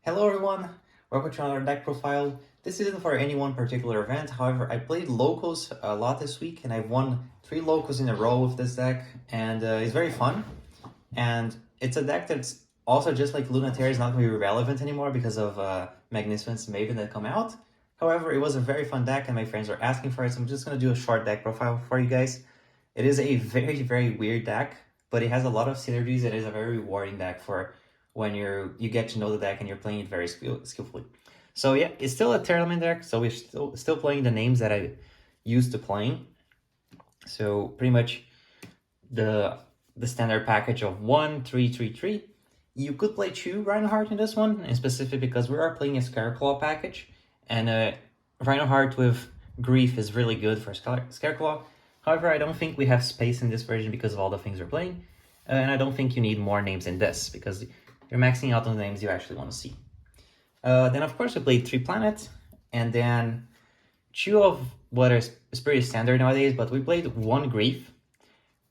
Hello everyone, welcome to another deck profile. This isn't for any one particular event, however, I played locals a lot this week and I've won 3 locals in a row with this deck, and it's very fun. And it's a deck that's also, just like Lunateer, is not going to be relevant anymore because of Magnificence Maven that come out. However, it was a very fun deck and my friends were asking for it, so I'm just going to do a short deck profile for you guys. It is a very weird deck, but it has a lot of synergies. It is a very rewarding deck for when you get to know the deck and you're playing it very skillfully. So yeah, it's still a Tearlament deck, so we're still playing the names that I used to playing. So pretty much the standard package of 1, 3, 3, 3. You could play 2 Reinhardt in this one, and specifically because we are playing a Scareclaw package, and Reinhardt with Grief is really good for Scareclaw. However, I don't think we have space in this version because of all the things we're playing, and I don't think you need more names in this, because you're maxing out on the names you actually want to see. Then, of course, we played 3 planets, and then 2 of what is pretty standard nowadays, but we played 1 Grief.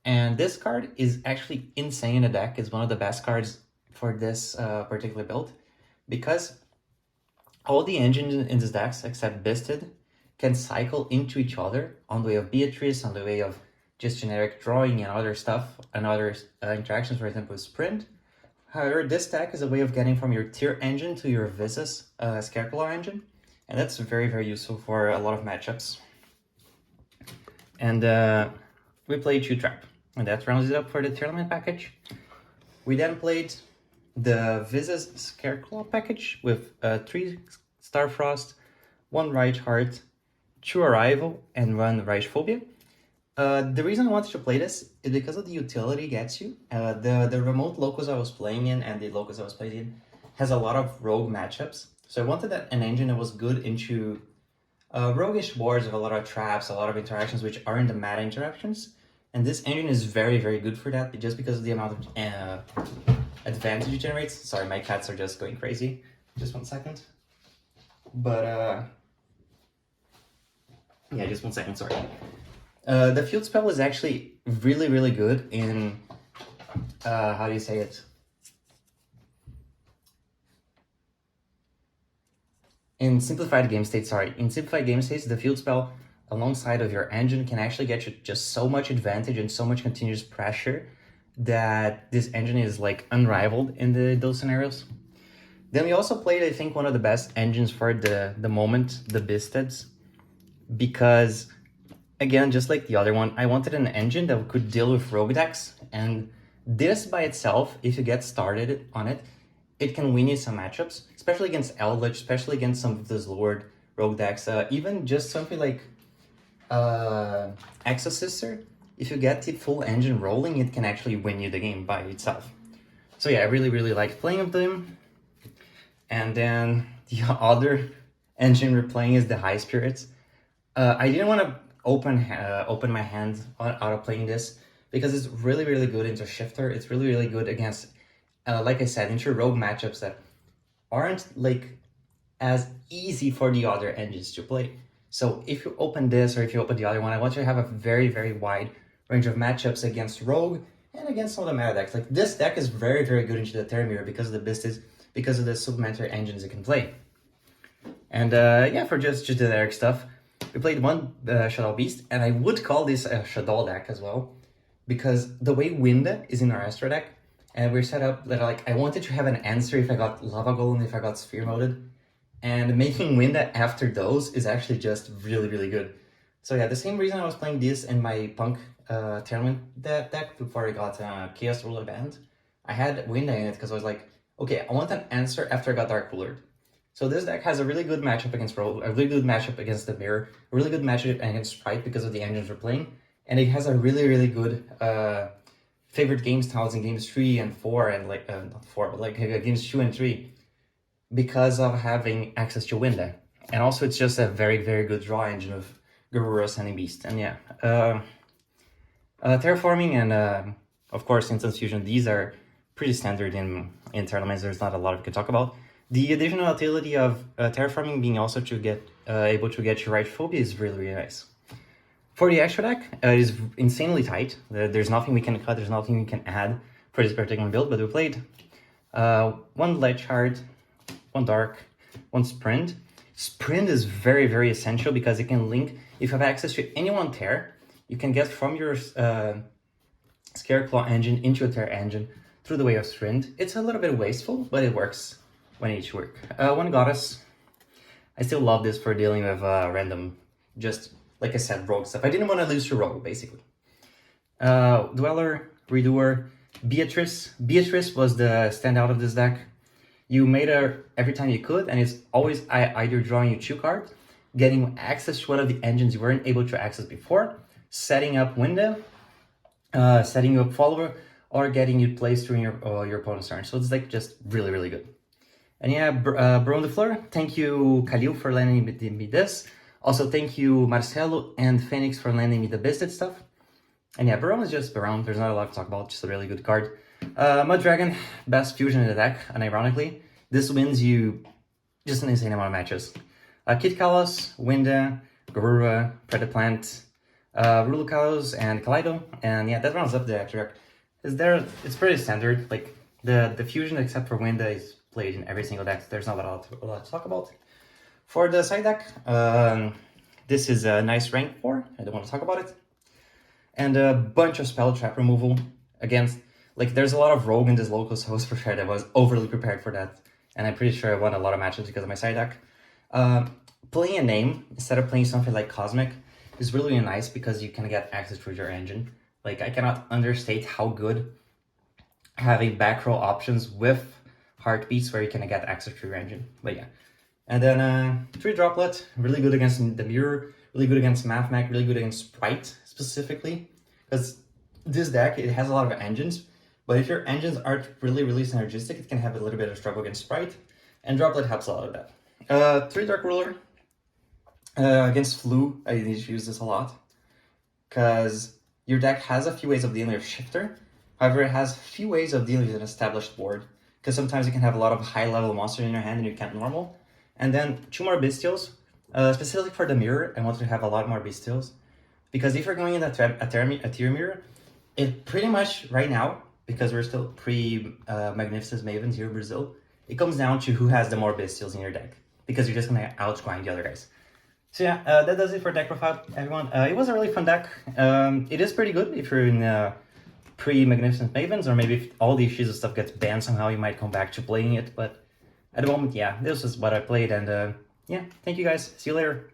And this card is actually insane in the deck. It's one of the best cards for this particular build, because all the engines in this deck, except Bisted, can cycle into each other on the way of Beatrice, on the way of just generic drawing and other stuff, and other interactions, for example, with Sprint. However, this deck is a way of getting from your Tier engine to your Visas Scareclaw engine, and that's very useful for a lot of matchups. And we played 2 Trap, and that rounds it up for the Tearlament package. We then played the Visas Scareclaw package with 3 Starfrost, 1 Reinhardt, 2 Arrival, and 1 Rage Phobia. The reason I wanted to play this is because of the utility it gets you. The remote locals I was playing in and the locals I was playing in has a lot of rogue matchups. So I wanted an engine that was good into roguish boards with a lot of traps, a lot of interactions which aren't the meta interactions. And this engine is very good for that, just because of the amount of advantage it generates. Sorry, my cats are just going crazy. Just 1 second. But yeah, just 1 second, sorry. The field spell is actually really good in, how do you say it? In simplified game states, sorry. In simplified game states, the field spell alongside of your engine can actually get you just so much advantage and so much continuous pressure that this engine is like unrivaled in those scenarios. Then we also played, I think, one of the best engines for the moment, the Bisteds, because again, just like the other one, I wanted an engine that could deal with rogue decks, and this by itself, if you get started on it, it can win you some matchups, especially against Eldritch, especially against some of those Lord rogue decks. Even just something like Exosister, if you get the full engine rolling, it can actually win you the game by itself. So yeah, I really liked playing with them. And then the other engine we're playing is the High Spirits. I didn't want to open my hand out of playing this, because it's really good into Shifter. It's really good against, like I said, into rogue matchups that aren't like as easy for the other engines to play. So if you open this, or if you open the other one, I want you to have a very wide range of matchups against rogue and against some of the meta decks. Like, this deck is very good into the Terra Mirror because of the Bistes, because of the supplementary engines it can play. And yeah, for just the generic stuff, we played 1 Shaddoll Beast, and I would call this a Shaddoll deck as well, because the way Winda is in our Astra deck, and we're set up that, like, I wanted to have an answer if I got Lava Golem, if I got Sphere Moded, and making Winda after those is actually just really good. So yeah, the same reason I was playing this in my Punk Tearlament deck before I got Chaos Ruler banned, I had Winda in it because I was like, okay, I want an answer after I got Dark Coolered. So this deck has a really good matchup against Rogue, a really good matchup against the Mirror, a really good matchup against Sprite because of the engines we're playing, and it has a really good favorite game styles in games 3 and 4, and like not 4, but like games 2 and 3, because of having access to Winda. And also it's just a very good draw engine of Garura, Sending Beast. And yeah, Terraforming and of course Instance Fusion, these are pretty standard in Tearlaments. There's not a lot we can talk about. The additional utility of Terraforming being also to get able to get your right phobia is really nice. For the extra deck, it is insanely tight. There's nothing we can cut, there's nothing we can add for this particular build, but we played 1 Ledge Heart, one dark, one sprint. Sprint is very, very essential because it can link, if you have access to any one tear, you can get from your Scareclaw engine into a tear engine through the way of sprint. It's a little bit wasteful, but it works when it should work. One goddess. I still love this for dealing with random, just like I said, rogue stuff. I didn't want to lose to rogue, basically. Dweller, Redoer, Beatrice. Beatrice was the standout of this deck. You made her every time you could, and it's always either drawing you 2 cards, getting access to one of the engines you weren't able to access before, setting up window, setting you up follower, or getting you placed during your opponent's turn. So it's like just really, really good. And yeah, Baron de Fleur, thank you Khalil for lending me this. Also thank you Marcelo and Phoenix for lending me the Biscuit stuff. And yeah, Baron is just Baron, there's not a lot to talk about, just a really good card. Mud Dragon, best fusion in the deck, unironically. This wins you just an insane amount of matches. Kid Kalos, Winda, Garura, Predaplant, Rulukalos, and Kaleido. And yeah, that rounds up the extra deck. It's pretty standard, like the fusion except for Winda is played in every single deck, so there's not a lot to talk about. For the side deck, this is a nice rank 4, I don't want to talk about it. And a bunch of spell trap removal against, like, there's a lot of rogue in this locals host for sure that was overly prepared for that. And I'm pretty sure I won a lot of matches because of my side deck. Playing a name instead of playing something like Cosmic is really, really nice because you can get access to your engine. Like, I cannot understate how good having back row options with heartbeats where you can get access to your engine. But yeah. And then 3 Droplet, really good against the Mirror, really good against Mathmech, really good against Sprite specifically. Because this deck, it has a lot of engines, but if your engines aren't really, really synergistic, it can have a little bit of struggle against Sprite, and Droplet helps a lot of that. 3 Dark Ruler, against Flu, I need to use this a lot, because your deck has a few ways of dealing with Shifter, however it has few ways of dealing with an established board, because sometimes you can have a lot of high-level monsters in your hand and you can't normal. And then 2 more Bestials, specifically for the Mirror, I want to have a lot more Bestials, because if you're going in a tier Mirror, it pretty much, right now, because we're still pre-Magnificent Mavens here in Brazil, it comes down to who has the more Bestials in your deck, because you're just going to outgrind the other guys. So yeah, that does it for deck profile, everyone. It was a really fun deck. It is pretty good if you're in pre-Magnificent Mavens, or maybe if all the issues and stuff gets banned somehow, you might come back to playing it, but at the moment, yeah, this is what I played, and yeah, thank you guys. See you later.